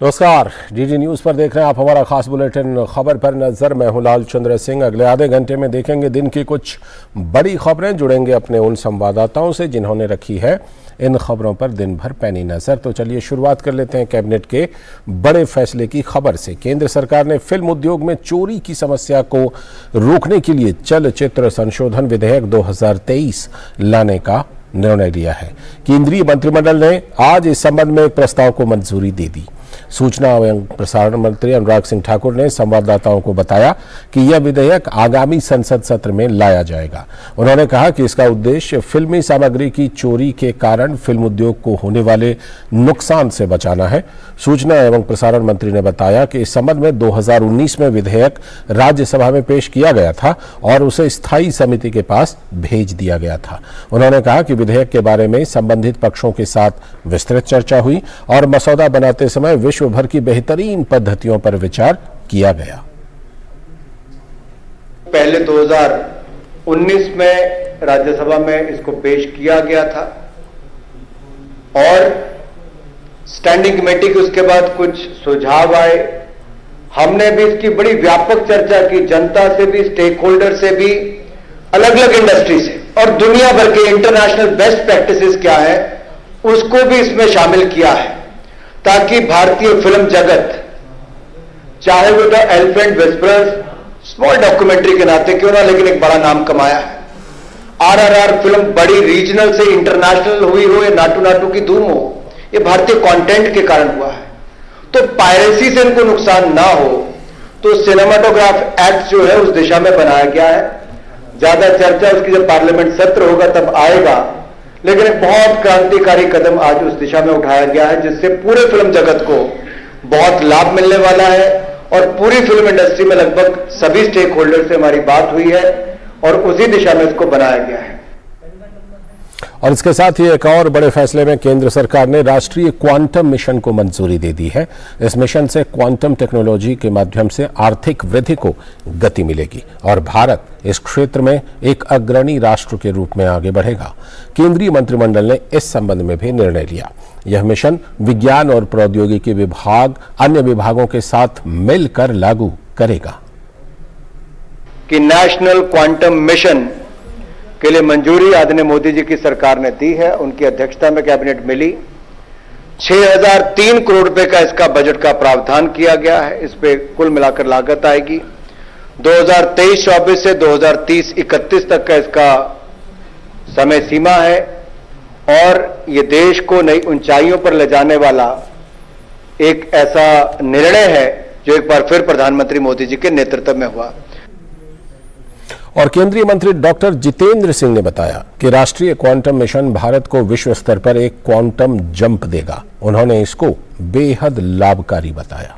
नमस्कार, DD news पर देख रहे हैं आप हमारा खास बुलेटिन खबर पर नजर। मैं हूं लाल चंद्र सिंह। अगले आधे घंटे में देखेंगे दिन की कुछ बड़ी खबरें। जुड़ेंगे अपने उन संवाददाताओं से जिन्होंने रखी है इन खबरों पर दिन भर पैनी नजर। तो चलिए शुरुआत कर लेते हैं कैबिनेट के बड़े फैसले की खबर से। केंद्र सरकार ने फिल्म उद्योग में चोरी की समस्या को रोकने के लिए चलचित्र संशोधन विधेयक 2023 लाने का निर्णय लिया है। केंद्रीय मंत्रिमंडल ने आज इस संबंध में एक प्रस्ताव को मंजूरी दे दी। सूचना एवं प्रसारण मंत्री अनुराग सिंह ठाकुर ने संवाददाताओं को बताया कि यह विधेयक आगामी संसद सत्र में लाया जाएगा। उन्होंने कहा कि इसका उद्देश्य फिल्मी सामग्री की चोरी के कारण फिल्म उद्योग को होने वाले नुकसान से बचाना है। सूचना एवं प्रसारण मंत्री ने बताया कि इस संबंध में 2019 में विधेयक राज्यसभा में पेश किया गया था और उसे स्थायी समिति के पास भेज दिया गया था। उन्होंने कहा कि विधेयक के बारे में संबंधित पक्षों के साथ विस्तृत चर्चा हुई और मसौदा बनाते समय विश्व भर की बेहतरीन पद्धतियों पर विचार किया गया। पहले 2019 में राज्यसभा में इसको पेश किया गया था और स्टैंडिंग कमेटी के उसके बाद कुछ सुझाव आए। हमने भी इसकी बड़ी व्यापक चर्चा की, जनता से भी, स्टेक होल्डर से भी, अलग अलग इंडस्ट्री से, और दुनिया भर के इंटरनेशनल बेस्ट प्रैक्टिसेस क्या है उसको भी इसमें शामिल किया है, ताकि भारतीय फिल्म जगत, चाहे वो the elephant whisperers small documentary के नाते क्यों ना, लेकिन एक बड़ा नाम कमाया है। आरआरआर फिल्म बड़ी रीजनल से इंटरनेशनल हुई हो या नाटू नाटू की धूम हो, ये भारतीय कंटेंट के कारण हुआ है। तो पायरेसी से इनको नुकसान ना हो तो सिनेमाटोग्राफ एक्ट जो है उस दिशा में बनाया गया है। ज्यादा चर्चा उसकी जब पार्लियामेंट सत्र होगा तब आएगा, लेकिन एक बहुत क्रांतिकारी कदम आज उस दिशा में उठाया गया है जिससे पूरे फिल्म जगत को बहुत लाभ मिलने वाला है। और पूरी फिल्म इंडस्ट्री में लगभग सभी स्टेक होल्डर से हमारी बात हुई है और उसी दिशा में इसको बनाया गया है। और इसके साथ ही एक और बड़े फैसले में केंद्र सरकार ने राष्ट्रीय क्वांटम मिशन को मंजूरी दे दी है। इस मिशन से क्वांटम टेक्नोलॉजी के माध्यम से आर्थिक वृद्धि को गति मिलेगी और भारत इस क्षेत्र में एक अग्रणी राष्ट्र के रूप में आगे बढ़ेगा। केंद्रीय मंत्रिमंडल ने इस संबंध में भी निर्णय लिया। यह मिशन विज्ञान और प्रौद्योगिकी विभाग अन्य विभागों के साथ मिलकर लागू करेगा। कि नेशनल क्वांटम मिशन के लिए मंजूरी आदरणीय मोदी जी की सरकार ने दी है। उनकी अध्यक्षता में कैबिनेट मिली। 6003 करोड़ रुपए का इसका बजट का प्रावधान किया गया है। इस पे कुल मिलाकर लागत आएगी 2023-24 से 2030-31 तक का इसका समय सीमा है और ये देश को नई ऊंचाइयों पर ले जाने वाला एक ऐसा निर्णय है जो एक बार फिर प्रधानमंत्री मोदी जी के नेतृत्व में हुआ। और केंद्रीय मंत्री डॉक्टर जितेंद्र सिंह ने बताया कि राष्ट्रीय क्वांटम मिशन भारत को विश्व स्तर पर एक क्वांटम जंप देगा। उन्होंने इसको बेहद लाभकारी बताया।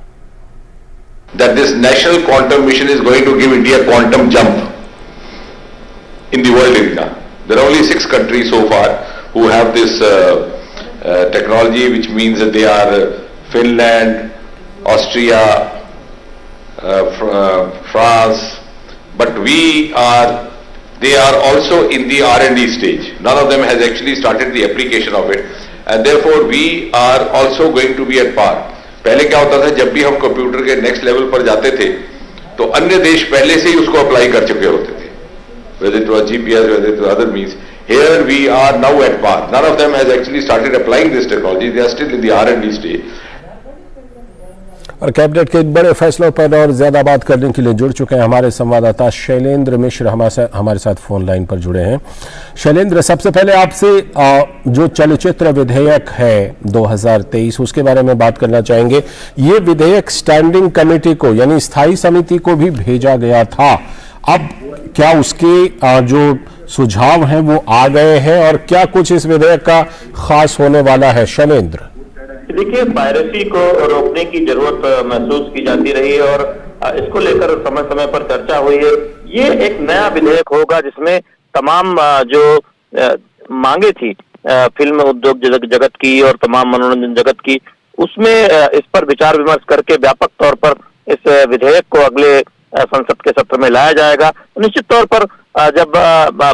That this national quantum mission is going to give India a quantum jump in the world arena. There are only 6 countries so far who have this technology, which means that they are Finland, Austria, France. But they are also in the R&D stage. None of them has actually started the application of it, and therefore we are also going to be at par. पहले क्या होता था, जब भी हम computer के next level पर जाते थे तो अन्य देश पहले से ही उसको अप्लाई कर चुके होते थे, whether it was GPS, whether it was other means. Here we are now at par. None of them has actually started applying this technology. They are still in the R&D stage. और cabinet के बड़े फैसलों पर और ज्यादा बात करने के लिए जुड़ चुके हैं हमारे संवाददाता शैलेंद्र मिश्र हमारे साथ फोन लाइन पर जुड़े हैं। शैलेंद्र, सबसे पहले आपसे जो चलचित्र विधेयक है 2023 उसके बारे में बात करना चाहेंगे। ये विधेयक स्टैंडिंग कमेटी को यानी स्थायी समिति को भी भेजा गया था। अब क्या उसके जो सुझाव हैं वो आ गए हैं और क्या कुछ इस विधेयक का खास होने वाला है? शैलेंद्र, देखिए, पायरेसी को रोकने की जरूरत महसूस की जाती रही है और इसको लेकर समय समय पर चर्चा हुई है। ये एक नया विधेयक होगा जिसमें तमाम जो मांगे थी फिल्म उद्योग जगत की और तमाम मनोरंजन जगत की, उसमें इस पर विचार विमर्श करके व्यापक तौर पर इस विधेयक को अगले संसद के सत्र में लाया जाएगा। निश्चित तौर पर जब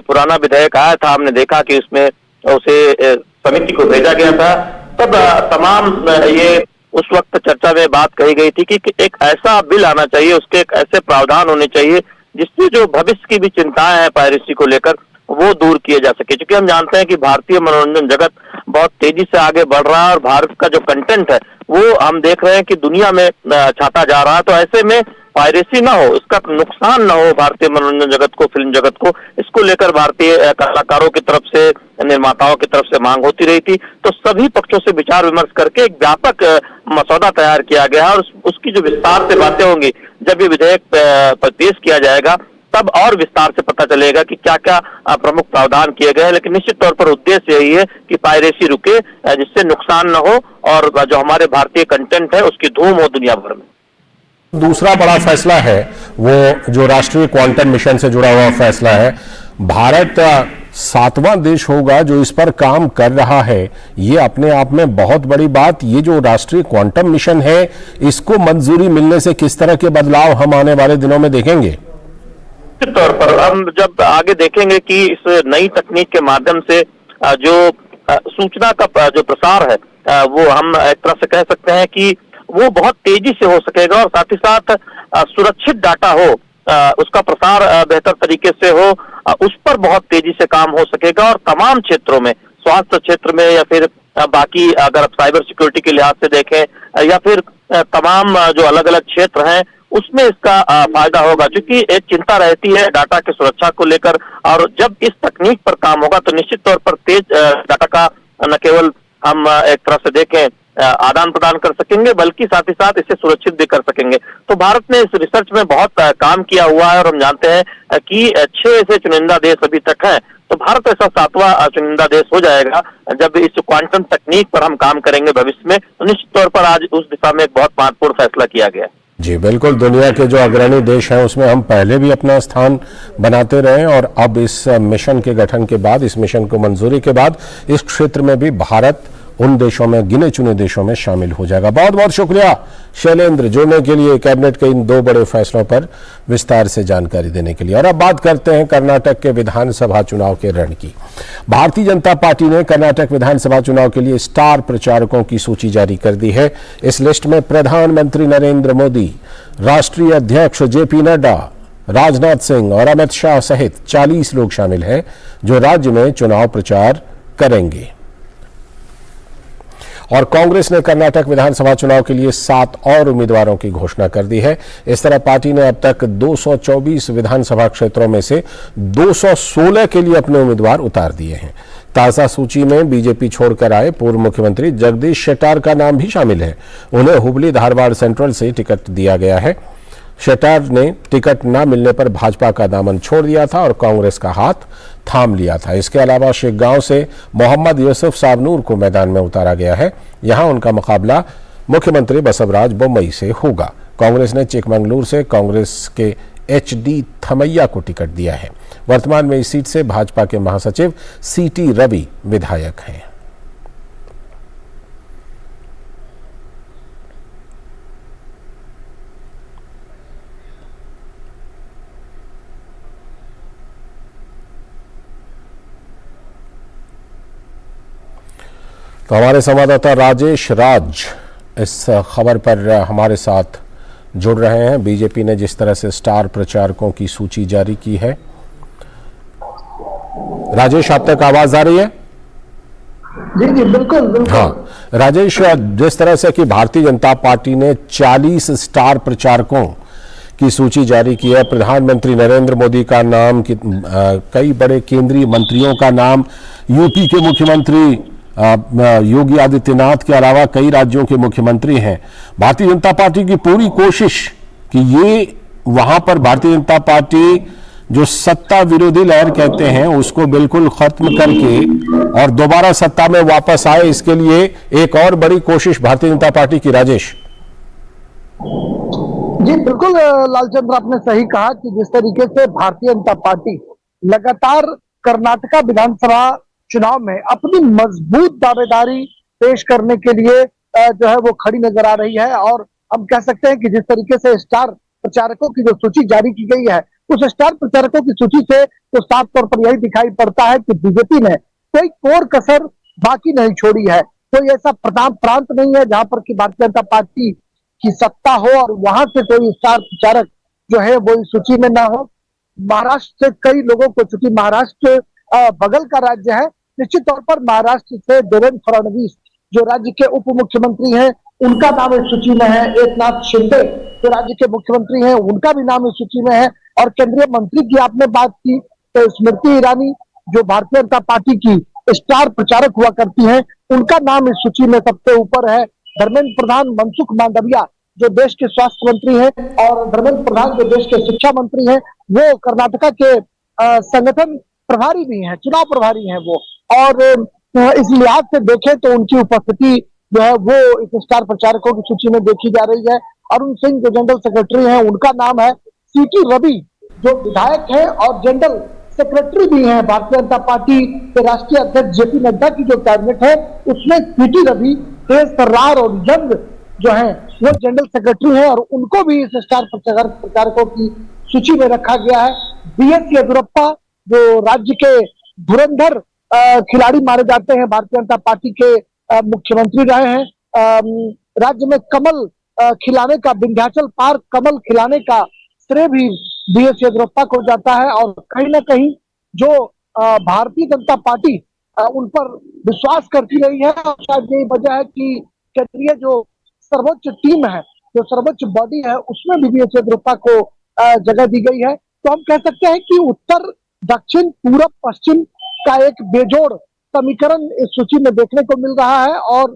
पुराना विधेयक आया था, हमने देखा कि उसमें उसे समिति को भेजा गया था, तब तमाम ये उस वक्त चर्चा में बात कही गई थी कि एक ऐसा बिल आना चाहिए, उसके एक ऐसे प्रावधान होने चाहिए जिससे जो भविष्य की भी चिंताएं हैं पायरेसी को लेकर वो दूर किए जा सके। क्योंकि हम जानते हैं कि भारतीय मनोरंजन जगत बहुत तेजी से आगे बढ़ रहा है और भारत का जो कंटेंट है वो हम देख रहे हैं कि दुनिया में छाता जा रहा है। तो ऐसे में पायरेसी ना हो, इसका नुकसान ना हो भारतीय मनोरंजन जगत को, फिल्म जगत को, इसको लेकर भारतीय कलाकारों की तरफ से, निर्माताओं की तरफ से मांग होती रही थी। तो सभी पक्षों से विचार विमर्श करके एक व्यापक मसौदा तैयार किया गया है और उसकी जो विस्तार से बातें होंगी, जब ये विधेयक पेश किया जाएगा तब और विस्तार से पता चलेगा कि क्या क्या प्रमुख प्रावधान किए गए हैं। लेकिन निश्चित तौर पर उद्देश्य यही है कि पायरेसी रुके, जिससे नुकसान न हो और जो हमारे भारतीय कंटेंट है उसकी धूम हो दुनिया भर में। दूसरा बड़ा फैसला है वो जो राष्ट्रीय क्वांटम मिशन से जुड़ा हुआ फैसला है। भारत 7वां देश होगा जो इस पर काम कर रहा है। ये अपने आप में बहुत बड़ी बात। ये जो राष्ट्रीय क्वांटम मिशन है, इसको मंजूरी मिलने से किस तरह के बदलाव हम आने वाले दिनों में देखेंगे? निश्चित तौर पर हम जब आगे देखेंगे कि इस नई तकनीक के माध्यम से जो सूचना का जो प्रसार है वो हम एक तरह से कह सकते हैं कि वो बहुत तेजी से हो सकेगा और साथ ही साथ सुरक्षित डाटा हो, उसका प्रसार बेहतर तरीके से हो, उस पर बहुत तेजी से काम हो सकेगा और तमाम क्षेत्रों में, स्वास्थ्य क्षेत्र में या फिर बाकी अगर आप साइबर सिक्योरिटी के लिहाज से देखें या फिर तमाम जो अलग अलग क्षेत्र हैं उसमें इसका फायदा होगा। क्योंकि एक चिंता रहती है डाटा की सुरक्षा को लेकर और जब इस तकनीक पर काम होगा तो निश्चित तौर पर तेज डाटा का न केवल हम एक तरह से देखें आदान प्रदान कर सकेंगे बल्कि साथ ही साथ इसे सुरक्षित भी कर सकेंगे। तो भारत ने इस रिसर्च में बहुत काम किया हुआ है और हम जानते हैं कि 6 ऐसे चुनिंदा देश अभी तक हैं। तो भारत ऐसा 7वां चुनिंदा देश हो जाएगा जब इस क्वांटम तकनीक पर हम काम करेंगे भविष्य में। तो निश्चित तौर पर आज उस दिशा में एक बहुत महत्वपूर्ण फैसला किया गया है। जी बिल्कुल, दुनिया के जो अग्रणी देश हैं उसमें हम पहले भी अपना स्थान बनाते रहे और अब इस मिशन के गठन के बाद, इस मिशन को मंजूरी के बाद इस क्षेत्र में भी भारत उन देशों में, गिने चुने देशों में शामिल हो जाएगा। बहुत बहुत शुक्रिया शैलेंद्र, जुड़ने के लिए, कैबिनेट के इन 2 बड़े फैसलों पर विस्तार से जानकारी देने के लिए। और अब बात करते हैं कर्नाटक के विधानसभा चुनाव के रण की। भारतीय जनता पार्टी ने कर्नाटक विधानसभा चुनाव के लिए स्टार प्रचारकों की सूची जारी कर दी है। इस लिस्ट में प्रधानमंत्री नरेंद्र मोदी, राष्ट्रीय अध्यक्ष जेपी नड्डा, राजनाथ सिंह और अमित शाह सहित 40 लोग शामिल हैं जो राज्य में चुनाव प्रचार करेंगे। और कांग्रेस ने कर्नाटक विधानसभा चुनाव के लिए 7 और उम्मीदवारों की घोषणा कर दी है। इस तरह पार्टी ने अब तक 224 विधानसभा क्षेत्रों में से 216 के लिए अपने उम्मीदवार उतार दिए हैं। ताजा सूची में बीजेपी छोड़कर आए पूर्व मुख्यमंत्री जगदीश शेट्टार का नाम भी शामिल है। उन्हें हुबली धारवाड़ सेंट्रल से टिकट दिया गया है। शेट्टार ने टिकट न मिलने पर भाजपा का दामन छोड़ दिया था और कांग्रेस का हाथ थाम लिया था। इसके अलावा शेखगांव से मोहम्मद यूसुफ साबनूर को मैदान में उतारा गया है। यहां उनका मुकाबला मुख्यमंत्री बसवराज बोम्मई से होगा। कांग्रेस ने चिकमंगलूर से कांग्रेस के HD थमैया को टिकट दिया है। वर्तमान में इस सीट से भाजपा के महासचिव CT रवि विधायक हैं। तो हमारे संवाददाता राजेश राज इस खबर पर हमारे साथ जुड़ रहे हैं। बीजेपी ने जिस तरह से स्टार प्रचारकों की सूची जारी की है, राजेश आप तक आवाज आ रही है? जी जी बिल्कुल बिल्कुल। हाँ राजेश, जिस तरह से कि भारतीय जनता पार्टी ने 40 स्टार प्रचारकों की सूची जारी की है, प्रधानमंत्री नरेंद्र मोदी का नाम, कई बड़े केंद्रीय मंत्रियों का नाम, यूपी के मुख्यमंत्री योगी आदित्यनाथ के अलावा कई राज्यों के मुख्यमंत्री हैं। भारतीय जनता पार्टी की पूरी कोशिश कि ये वहां पर भारतीय जनता पार्टी जो सत्ता विरोधी लहर कहते हैं उसको बिल्कुल खत्म करके और दोबारा सत्ता में वापस आए, इसके लिए एक और बड़ी कोशिश भारतीय जनता पार्टी की। राजेश जी बिल्कुल लालचंद्र, आपने सही कहा कि जिस तरीके से भारतीय जनता पार्टी लगातार कर्नाटका विधानसभा चुनाव में अपनी मजबूत दावेदारी पेश करने के लिए जो है वो खड़ी नजर आ रही है। और हम कह सकते हैं कि जिस तरीके से स्टार प्रचारकों की जो सूची जारी की गई है, उस स्टार प्रचारकों की सूची से तो साफ तौर पर यही दिखाई पड़ता है कि बीजेपी ने कोई कोर कसर बाकी नहीं छोड़ी है। कोई ऐसा प्रांत नहीं है जहां पर कि भारतीय जनता पार्टी की सत्ता हो और वहां से कोई स्टार प्रचारक जो है वो इस सूची में ना हो। महाराष्ट्र से कई लोगों को, चूंकि महाराष्ट्र बगल का राज्य है, निश्चित तौर पर महाराष्ट्र से देवेंद्र फडणवीस जो राज्य के उप मुख्यमंत्री हैं उनका नाम इस सूची में है। एकनाथ शिंदे जो राज्य के मुख्यमंत्री हैं उनका भी नाम इस सूची में है। और केंद्रीय मंत्री की आपने बात की तो स्मृति ईरानी जो भारतीय जनता पार्टी की स्टार प्रचारक हुआ करती हैं उनका नाम इस सूची में सबसे ऊपर है। धर्मेंद्र प्रधान, मनसुख मांडविया जो देश के स्वास्थ्य मंत्री हैं और धर्मेंद्र प्रधान जो देश के शिक्षा मंत्री हैं, वो कर्नाटका के संगठन प्रभारी भी हैं, चुनाव प्रभारी हैं वो। और इस लिहाज से देखें तो उनकी उपस्थिति जो है वो इस स्टार प्रचारकों की सूची में देखी जा रही है। अरुण सिंह जो जनरल सेक्रेटरी हैं उनका नाम है। सीटी रवि जो विधायक हैं और जनरल सेक्रेटरी भी हैं भारतीय जनता पार्टी के राष्ट्रीय अध्यक्ष जेपी नड्डा की जो कैबिनेट है उसमें सीटी रवि, तेज तर्रार और यंग जो है वो जनरल सेक्रेटरी हैं और उनको भी इस स्टार प्रचारकों की सूची में रखा गया है। बीएस येदियुरप्पा जो राज्य के धुरंधर खिलाड़ी माने जाते हैं, भारतीय जनता पार्टी के मुख्यमंत्री रहे हैं। राज्य में कमल खिलाने का, विंध्याचल पार कमल खिलाने का श्रेय भी बीएस येदियुरप्पा को जाता है। और कहीं ना कहीं जो भारतीय जनता पार्टी उन पर विश्वास करती रही है और शायद यही वजह है कि केंद्रीय जो सर्वोच्च टीम है, जो सर्वोच्च बॉडी है, उसमें भी बीएस येदियुरप्पा को जगह दी गई है। तो हम कह सकते हैं कि उत्तर, दक्षिण, पूरब, पश्चिम का एक बेजोड़ समीकरण इस सूची में देखने को मिल रहा है। और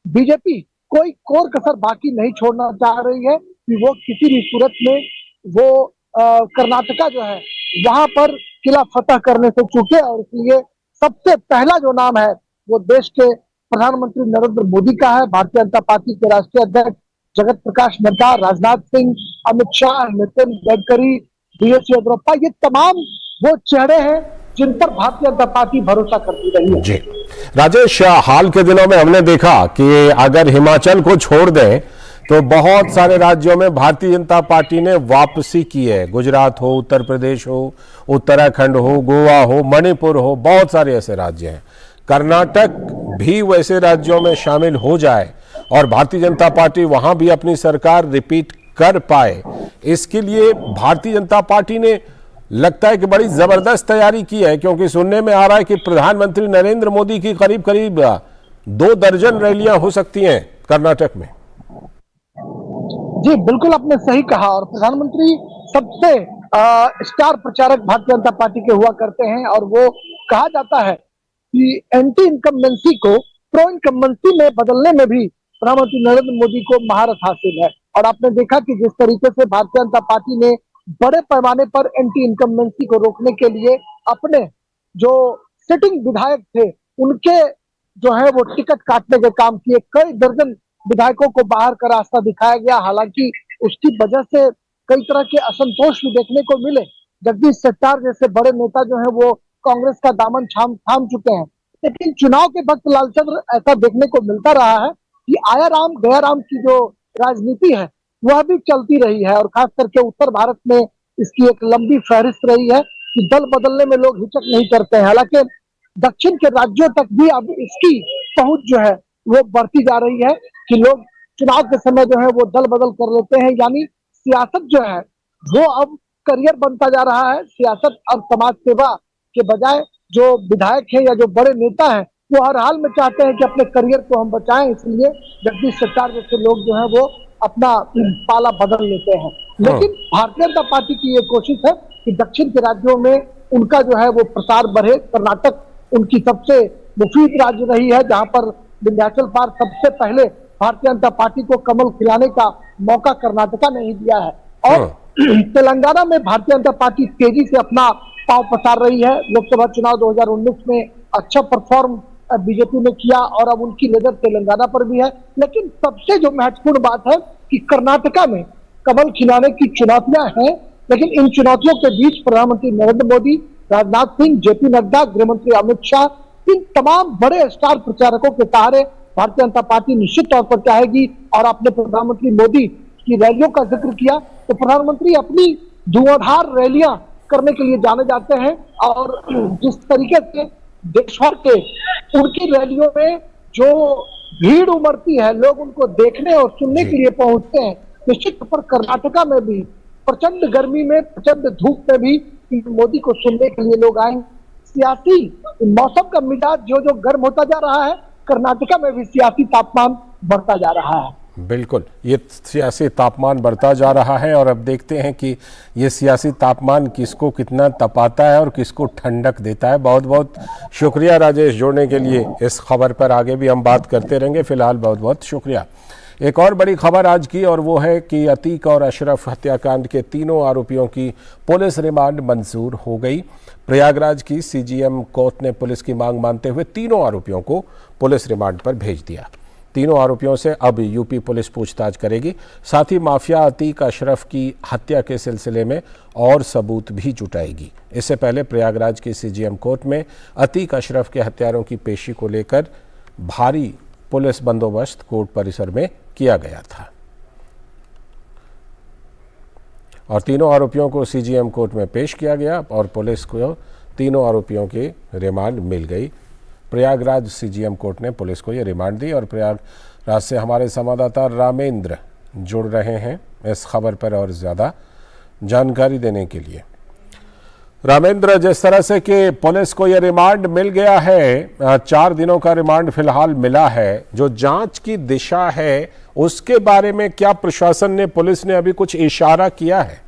बीजेपी कोई कोर कसर बाकी नहीं छोड़ना चाह रही है कि वो किसी भी सूरत में वो कर्नाटका जो है वहां पर किला फतह करने से चूके। और इसलिए सबसे पहला जो नाम है वो देश के प्रधानमंत्री नरेंद्र मोदी का है। भारतीय जनता पार्टी के राष्ट्रीय अध्यक्ष जगत प्रकाश नड्डा, राजनाथ सिंह, अमित शाह, नितिन गडकरी, बीएस येदियुरप्पा, ये तमाम वो चेहरे हैं जिन पर भारतीय जनता पार्टी भरोसा करती रही है। जी राजेश, हाल के दिनों में हमने देखा कि अगर हिमाचल को छोड़ दें तो बहुत सारे राज्यों में भारतीय जनता पार्टी ने वापसी की है। गुजरात हो, उत्तर प्रदेश हो, उत्तराखंड हो, गोवा हो, मणिपुर हो, बहुत सारे ऐसे राज्य हैं। कर्नाटक भी वैसे राज्यों में शामिल हो जाए और भारतीय जनता पार्टी वहां भी अपनी सरकार रिपीट कर पाए, इसके लिए भारतीय जनता पार्टी ने लगता है कि बड़ी जबरदस्त तैयारी की है, क्योंकि सुनने में आ रहा है कि प्रधानमंत्री नरेंद्र मोदी की करीब करीब 2 दर्जन रैलियां हो सकती हैं कर्नाटक में। जी बिल्कुल, आपने सही कहा। और प्रधानमंत्री सबसे स्टार प्रचारक भारतीय जनता पार्टी के हुआ करते हैं और वो कहा जाता है कि एंटी इनकम्बेंसी को प्रो इनकम्बेंसी में बदलने में भी प्रधानमंत्री नरेंद्र मोदी को महारत हासिल है। और आपने देखा कि जिस तरीके से भारतीय जनता पार्टी ने बड़े पैमाने पर एंटी इनकम्बेंसी को रोकने के लिए अपने जो सिटिंग विधायक थे उनके जो है वो टिकट काटने के काम किए, कई दर्जन विधायकों को बाहर का रास्ता दिखाया गया। हालांकि उसकी वजह से कई तरह के असंतोष भी देखने को मिले। जगदीश शेट्टार जैसे बड़े नेता जो है वो कांग्रेस का दामन थाम चुके हैं। लेकिन चुनाव के वक्त लालचंद्र ऐसा देखने को मिलता रहा है कि आया राम गया राम की जो राजनीति है वह भी चलती रही है। और खास करके उत्तर भारत में इसकी एक लंबी फहरिस्त रही है कि दल बदलने में लोग हिचक नहीं करते हैं। हालांकि दक्षिण के राज्यों तक भी अब इसकी पहुंच जो है वो बढ़ती जा रही है कि लोग चुनाव के समय जो है वो दल बदल कर लेते हैं। यानी सियासत जो है वो अब करियर बनता जा रहा है। सियासत अब समाज सेवा के बजाय जो विधायक है या जो बड़े नेता हैं वो हर हाल में चाहते हैं कि अपने करियर को हम बचाएं, इसलिए जगदीश शेट्टार जैसे लोग जो है वो अपना पाला बदल लेते हैं। लेकिन भारतीय जनता पार्टी की ये कोशिश है कि दक्षिण के राज्यों में उनका जो है वो प्रसार बढ़े। कर्नाटक उनकी सबसे मुफीद राज्य रही है जहां पर विंध्याचल पार सबसे पहले भारतीय जनता पार्टी को कमल खिलाने का मौका कर्नाटका ने ही दिया है। और तेलंगाना में भारतीय जनता पार्टी तेजी से अपना पांव पसार रही है। लोकसभा चुनाव 2019 में अच्छा परफॉर्म बीजेपी ने किया और अब उनकी नजर तेलंगाना पर भी है। लेकिन सबसे जो महत्वपूर्ण बात है कि कर्नाटका में कमल खिलाने की चुनौतियां हैं, लेकिन इन चुनौतियों के बीच प्रधानमंत्री नरेंद्र मोदी, राजनाथ सिंह, जेपी नड्डा, गृहमंत्री अमित शाह, इन तमाम बड़े स्टार प्रचारकों के सहारे भारतीय जनता पार्टी निश्चित तौर पर चाहेगी। और आपने प्रधानमंत्री मोदी की रैलियों का जिक्र किया तो प्रधानमंत्री अपनी धुआंधार रैलियां करने के लिए जाने जाते हैं और जिस तरीके से देश भर के उनकी रैलियों में जो भीड़ उमड़ती है, लोग उनको देखने और सुनने के लिए पहुंचते हैं। निश्चित तौर पर कर्नाटका में भी प्रचंड गर्मी में, प्रचंड धूप में भी मोदी को सुनने के लिए लोग आए। सियासी मौसम का मिजाज जो गर्म होता जा रहा है, कर्नाटका में भी सियासी तापमान बढ़ता जा रहा है। बिल्कुल, ये सियासी तापमान बढ़ता जा रहा है और अब देखते हैं कि ये सियासी तापमान किसको कितना तपाता है और किसको ठंडक देता है। बहुत बहुत शुक्रिया राजेश जुड़ने के लिए इस खबर पर। आगे भी हम बात करते रहेंगे, फिलहाल बहुत बहुत शुक्रिया। एक और बड़ी खबर आज की, और वो है कि अतीक और अशरफ हत्याकांड के तीनों आरोपियों की पुलिस रिमांड मंजूर हो गई। प्रयागराज की सीजीएम कोर्ट ने पुलिस की मांग मानते हुए तीनों आरोपियों को पुलिस रिमांड पर भेज दिया। तीनों आरोपियों से अब यूपी पुलिस पूछताछ करेगी। साथ ही माफिया अतीक अशरफ की हत्या के सिलसिले में और सबूत भी जुटाएगी। इससे पहले प्रयागराज की सीजीएम कोर्ट में अतीक अशरफ के हत्यारों की पेशी को लेकर भारी पुलिस बंदोबस्त कोर्ट परिसर में किया गया था और तीनों आरोपियों को सीजीएम कोर्ट में पेश किया गया और पुलिस को तीनों आरोपियों की रिमांड मिल गई। प्रयागराज सीजीएम कोर्ट ने पुलिस को ये रिमांड दी और प्रयागराज से हमारे संवाददाता रामेंद्र जुड़ रहे हैं इस खबर पर और ज़्यादा जानकारी देने के लिए। रामेंद्र, जिस तरह से कि पुलिस को ये रिमांड मिल गया है, 4 दिनों का रिमांड फिलहाल मिला है, जो जांच की दिशा है उसके बारे में क्या प्रशासन ने, पुलिस ने अभी कुछ इशारा किया है?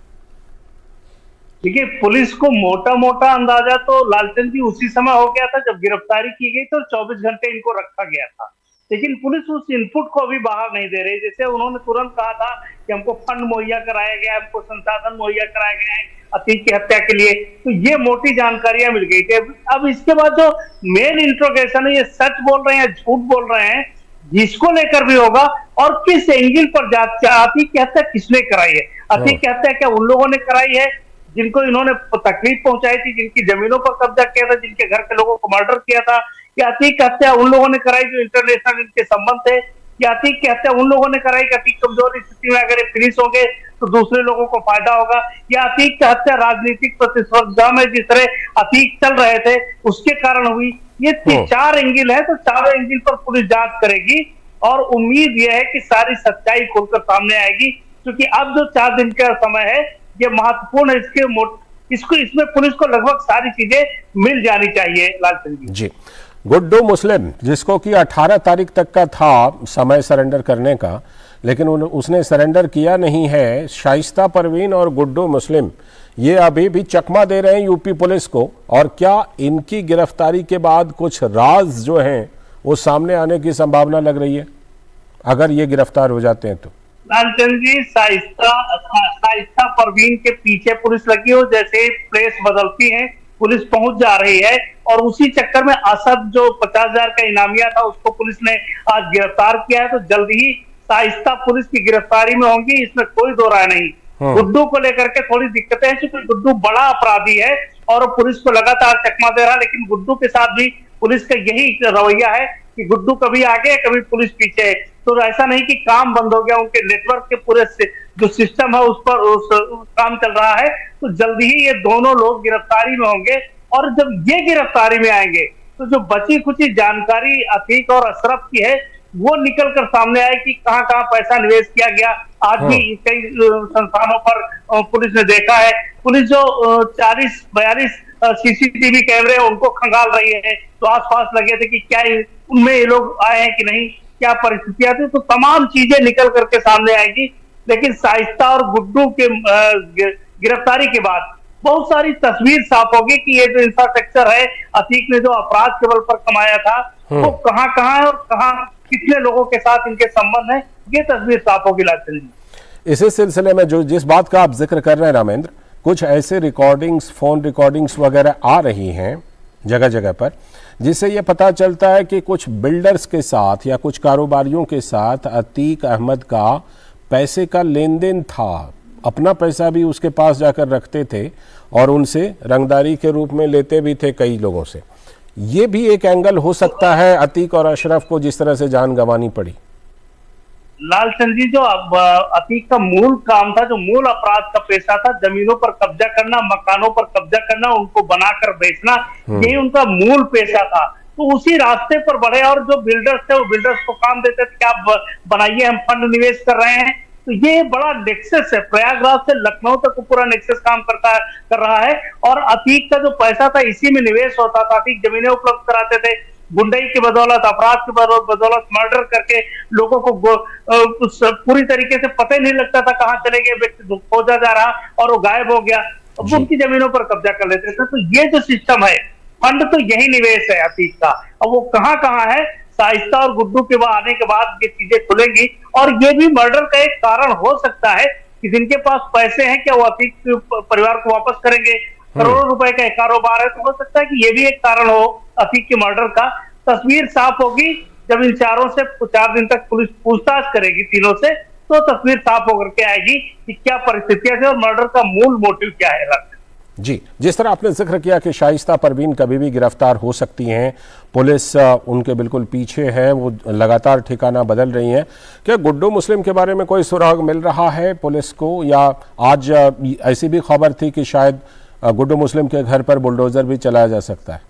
देखिए, पुलिस को मोटा मोटा अंदाजा तो लालचंद जी उसी समय हो गया था जब गिरफ्तारी की गई तो 24 घंटे इनको रखा गया था, लेकिन पुलिस उस इनपुट को अभी बाहर नहीं दे रही। जैसे उन्होंने तुरंत कहा था कि हमको फंड मुहैया कराया गया, हमको संसाधन मुहैया कराए गए हैं अतीक की हत्या के लिए, तो ये मोटी जानकारियां मिल गई थी। अब इसके बाद जो मेन इंट्रोगेशन है, ये सच बोल रहे हैं झूठ बोल रहे हैं, जिसको लेकर भी होगा और किस एंगल पर जांच, अतीक की हत्या किसने कराई है, अतीक की हत्या क्या उन लोगों ने कराई है जिनको इन्होंने तकलीफ पहुंचाई थी, जिनकी जमीनों पर कब्जा किया था, जिनके घर के लोगों को मर्डर किया था, या अतीक की हत्या उन लोगों ने कराई जो इंटरनेशनल इनके संबंध थे, या अतीक की हत्या उन लोगों ने कराई कि अतीक कमजोर स्थिति में अगर फिनिश होंगे तो दूसरे लोगों को फायदा होगा, या अतीक की हत्या राजनीतिक प्रतिस्पर्धा में जिस तरह अतीक चल रहे थे उसके कारण हुई। ये 4 एंगल है, तो चारों एंगल पर पुलिस जांच करेगी और उम्मीद यह है कि सारी सच्चाई खुलकर सामने आएगी, क्योंकि अब जो 4 दिन का समय है ये महत्वपूर्ण है। इसमें पुलिस को लगभग सारी चीजें मिल जानी चाहिए लालचंद जी। गुड्डू मुस्लिम, जिसको कि 18 तारीख तक का था समय सरेंडर करने का, लेकिन उसने सरेंडर किया नहीं है। शाइस्ता परवीन और गुड्डू मुस्लिम ये अभी भी चकमा दे रहे हैं यूपी पुलिस को, और क्या इनकी गिरफ्तारी के बाद कुछ राज जो हैं वो सामने आने की संभावना लग रही है अगर ये गिरफ्तार हो जाते हैं तो? लालचंद जी, शाइस्ता परवीन के पीछे पुलिस लगी हो, जैसे प्लेस बदलती है पुलिस पहुंच जा रही है, और उसी चक्कर में असद जो 50,000 का इनामिया था उसको पुलिस ने आज गिरफ्तार किया है, तो जल्द ही शाइस्ता पुलिस की गिरफ्तारी में होंगी, इसमें कोई दो राय नहीं। गुड्डू को लेकर के थोड़ी दिक्कतें हैं क्योंकि गुड्डू बड़ा अपराधी है और पुलिस को लगातार चकमा दे रहा है, लेकिन गुड्डू के साथ भी पुलिस का यही रवैया है कि गुड्डू कभी आगे कभी पुलिस पीछे है, तो ऐसा नहीं कि काम बंद हो गया, उनके नेटवर्क के पूरे जो सिस्टम है उस पर काम चल रहा है, तो जल्दी ही ये दोनों लोग गिरफ्तारी में होंगे। और जब ये गिरफ्तारी में आएंगे तो जो बची खुची जानकारी अतीक और अशरफ की है वो निकल कर सामने आए कि कहां कहां पैसा निवेश किया गया। आज भी कई संस्थानों पर पुलिस ने देखा है, पुलिस जो 40-42 सीसीटीवी कैमरे उनको खंगाल रही है, तो आसपास लगे थे कि क्या उनमें ये लोग आए हैं कि नहीं, क्या परिस्थितियां थी, तो तमाम चीजें निकल करके सामने आएगी। लेकिन शाइस्ता और गुड्डू के गिरफ्तारी के बाद बहुत सारी तस्वीर साफ होगी कि ये जो इंफ्रास्ट्रक्चर है अतीक ने जो अपराध के बल पर कमाया था वो कहां कहां है और कहां कितने लोगों के साथ इनके संबंध है, ये तस्वीर साफ होगी लालचंद जी। इसी सिलसिले में जो जिस बात का आप जिक्र कर रहे हैं रामेंद्र, कुछ ऐसे रिकॉर्डिंग्स, फोन रिकॉर्डिंग्स वगैरह आ रही हैं जगह जगह पर, जिससे ये पता चलता है कि कुछ बिल्डर्स के साथ या कुछ कारोबारियों के साथ अतीक अहमद का पैसे का लेन देन था, अपना पैसा भी उसके पास जाकर रखते थे और उनसे रंगदारी के रूप में लेते भी थे कई लोगों से। ये भी एक एंगल हो सकता है अतीक और अशरफ को जिस तरह से जान गंवानी पड़ी। लालचंद जी, जो अतीक का मूल काम था, जो मूल अपराध का पेशा था, जमीनों पर कब्जा करना, मकानों पर कब्जा करना, उनको बनाकर बेचना, यही उनका मूल पेशा था। तो उसी रास्ते पर बढ़े और जो बिल्डर्स थे वो बिल्डर्स को काम देते थे कि आप बनाइए, हम फंड निवेश कर रहे हैं। तो ये बड़ा नेक्सस है, प्रयागराज से लखनऊ तक पूरा नेक्सस काम कर रहा है। और अतीक का जो पैसा था इसी में निवेश होता था, अतीक जमीनें उपलब्ध कराते थे, गुंडई की बदौलत, अपराध की बदौलत मर्डर करके लोगों को पूरी तरीके से पता ही नहीं लगता था कहां चले गए, व्यक्ति खोजा जा रहा और वो गायब हो गया, अब उनकी जमीनों पर कब्जा कर लेते थे। तो ये जो सिस्टम है, फंड तो यही निवेश है अतीक का। अब वो कहां है, शाइस्ता और गुड्डू के वहां आने के बाद ये चीजें खुलेंगी। और ये भी मर्डर का एक कारण हो सकता है कि जिनके पास पैसे हैं, क्या वो अतीक परिवार को वापस करेंगे? करोड़ों रुपए का कारोबार है, तो हो सकता है कि ये भी एक कारण हो अतीक के मर्डर का। तस्वीर साफ होगी जब इन चारों से 4 दिन तक पुलिस पूछताछ करेगी, तीनों से, तो तस्वीर साफ होकर के आएगी कि क्या परिस्थितियां थी और मर्डर का मूल मोटिव क्या है। जी, जिस तरह आपने जिक्र किया कि शाइस्ता परवीन कभी भी गिरफ्तार हो सकती हैं, पुलिस उनके बिल्कुल पीछे है, वो लगातार ठिकाना बदल रही हैं, क्या गुड्डू मुस्लिम के बारे में कोई सुराग मिल रहा है पुलिस को? या आज ऐसी भी खबर थी कि शायद गुड्डू मुस्लिम के घर पर बुलडोजर भी चलाया जा सकता है?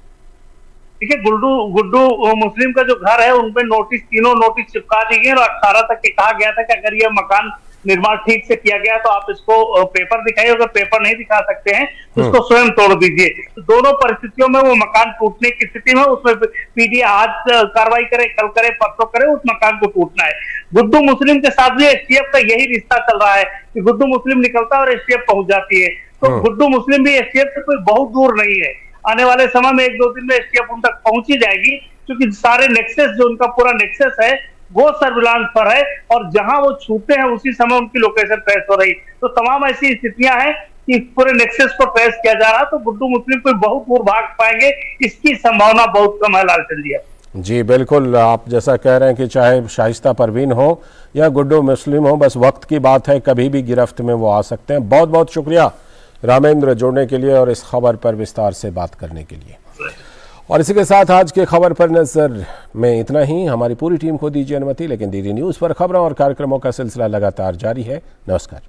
देखिए, गुड्डू मुस्लिम का जो घर है उनपे तीनों नोटिस चिपका दी गई और 18 तक के कहा गया था कि अगर ये मकान निर्माण ठीक से किया गया तो आप इसको पेपर दिखाइए, अगर पेपर नहीं दिखा सकते हैं तो उसको स्वयं तोड़ दीजिए। तो दोनों परिस्थितियों में वो मकान टूटने की स्थिति में, उसमें पीडी आज कार्रवाई करे, कल करे, परसों करे, उस मकान को टूटना है। गुड्डू मुस्लिम के साथ भी एसटीएफ का यही रिश्ता चल रहा है कि गुड्डू मुस्लिम निकलता है और एसटीएफ पहुंच जाती है। तो गुड्डू मुस्लिम भी एसटीएफ से कोई बहुत दूर नहीं है, आने वाले समय में 1-2 दिन में एसटीएफ उन तक पहुंच ही जाएगी, क्योंकि सारे नेक्सस, जो उनका पूरा नेक्सस है वो सर्विलांस पर है और जहां वो छूते हैं उसी समय उनकी लोकेशन ट्रेस हो रही। तो तमाम ऐसी स्थितियां हैं कि पूरे नेक्सस को ट्रेस किया जा रहा, तो गुड्डू मुस्लिम कोई बहुत दूर भाग पाएंगे इसकी संभावना बहुत कम है। लालचंद जी बिल्कुल, आप जैसा कह रहे हैं कि चाहे शाइस्ता परवीन हो या गुड्डू मुस्लिम हो, बस वक्त की बात है, कभी भी गिरफ्त में वो आ सकते हैं। बहुत बहुत शुक्रिया रामेंद्र जुड़ने के लिए और इस खबर पर विस्तार से बात करने के लिए। और इसी के साथ आज के खबर पर नजर में इतना ही। हमारी पूरी टीम को दीजिए अनुमति, लेकिन डीडी न्यूज़ पर खबरों और कार्यक्रमों का सिलसिला लगातार जारी है। नमस्कार।